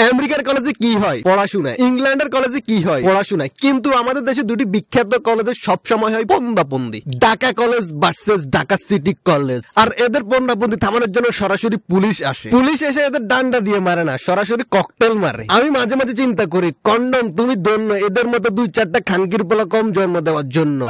আমেরিকার কলেজে কি হয়? পড়াশোনা। ইংল্যান্ডের কলেজে কি হয়? পড়াশোনা। কিন্তু আমাদের দেশে দুটি বিখ্যাত কলেজে সবসময় হয় পন্দাপন্দি। Dhaka college versus Dhaka city college. আর এদের পন্দাপন্দি থামানোর জন্য সরাসরি পুলিশ আসে। পুলিশ এসে এদের ডান্ডা দিয়ে মারে না, সরাসরি ককটেল মারে। আমি মাঝে মাঝে চিন্তা করি, কন্ডম তুমি ধন্য এদের মতো 2-4টা খানকির পোলা কম জন্ম দেওয়ার জন্য।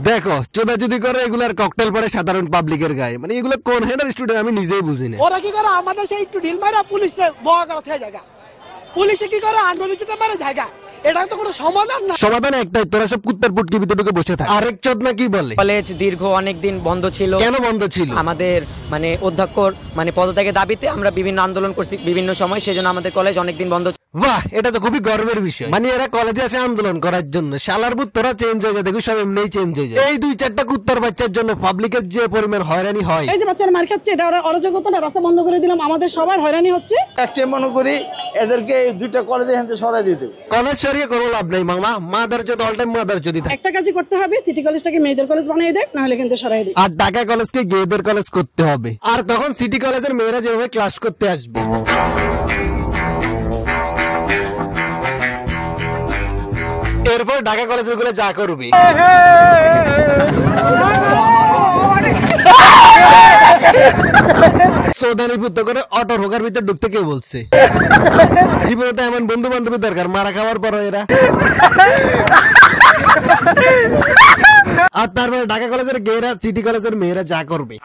দেখো চোদাচুদি করে এগুলার ককটেল পড়ে সাধারণ পাবলিকের গায়ে। মানে এগুলো কোন হেডার স্টুডেন্ট আমি নিজেই বুঝি না। ওরা কি করে আমাদের সেই একটু ঢিল মারা পুলিশে বয়া করা থেকে জায়গা, পুলিশে কি করে আন্দোলনটা মারে জায়গা। এটা তো কোনো সমাধান না। সমাধান একটাই, তোরা সব কুত্তার পুটকি ভিতরে ঢুকে বসে থাক। আরেক চোদনা কি বলে, কলেজ দীর্ঘ অনেক দিন বন্ধ ছিল। কেন বন্ধ ছিল? আমাদের মানে অধ্যক্ষর মানে পদত্যাগের দাবিতে আমরা বিভিন্ন আন্দোলন করছি বিভিন্ন সময়, সেজন্য আমাদের কলেজ অনেকদিন বন্ধ। বাহ, এটা তো খুবই গর্বের বিষয়। মানে এরা কলেজে আসে আন্দোলন করার জন্য। শালার বুত তোরা চেঞ্জ হয়ে যায়, দেখো সব এমনিই চেঞ্জ হয়ে যায়। এই 2-4টা কুত্তার বাচ্চার জন্য পাবলিকের যে পরিমাণ হয়রানি হয়। এই যে বাচ্চারা মার খাচ্ছে, এটা ওরা অরাজকতা না, রাস্তা বন্ধ করে দিলাম, আমাদের সবার হয়রানি হচ্ছে। একটা মনে করি এদেরকে 2টা কলেজে এখান থেকে সরাই দিতে। কলেজ সরিয়ে কোনো লাভ নেই মামা, মাদার যদি অল টাইম মাদার যদি থাকে। একটা কাজই করতে হবে, সিটি কলেজটাকে মেয়েদের কলেজ বানিয়ে দেখ, না হলে কিন্তু সরাই দিই। আর ঢাকা কলেজকে গেদের কলেজ করতে হবে। আর তখন সিটি কলেজের মেয়েরা যেভাবে ক্লাস করতে আসবে, এরপর ঢাকা কলেজের গুলো যা করবে। সৌদানি পুত্র করে অটো ঢোকার ভিতর ঢুকতে কে বলছে? জীবনে তো এমন বন্ধু বান্ধবী দরকার, মারা খাওয়ার পর এরা। আর তারপরে ঢাকা কলেজের গেরা সিটি কলেজের মেয়েরা যা করবে।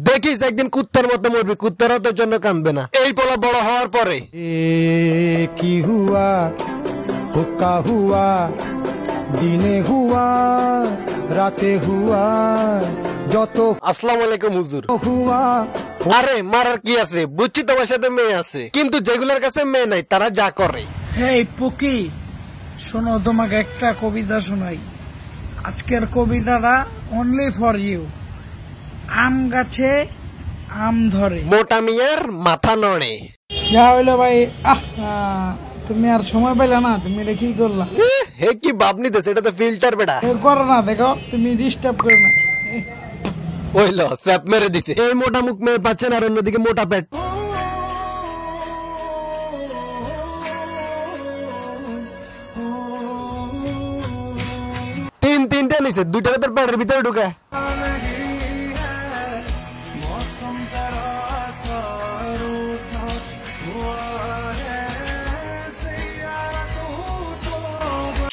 দেখিস একদিন কুত্তার মতো মরবি, কুত্তারা তোর জন্য কাঁদবে না। এই পোলা বড় হওয়ার পরে কি হুয়া হুক্কা হুয়া দিনে হুয়া রাতে হুয়া যত। আসসালামু আলাইকুম হুজুর। হুয়া আরে মারার কি আছে, বুঝছি তোমার সাথে মেয়ে আছে, কিন্তু যেগুলোর কাছে মেয়ে নাই তারা যা করে। হেই পুকি, শোনো তোমাকে একটা কবিতা শোনাই। আজকের কবিতাটা অনলি ফর ইউ। আম গাছে আম ধরে, মোটা মিয়ার মাথা নড়ে। যা হইলো ভাই, তুমি আর সময় পাইলা না, তুমি এটা কি করলা? হে কি বাবনি দেশ, এটা তো ফিল্টার বেটা। করো না, দেখো তুমি ডিস্টার্ব করে না। ওইলো স্যাপ মেরে দিছে। এই মোটা মুখ মেয়ে পাচ্ছেন, আর অন্যদিকে মোটা পেট। তিনটা নিছে, 2টা তোর পেটের ভিতরে ঢুকে।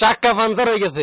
চাক্কা পাঞ্চার হয়ে গেছে।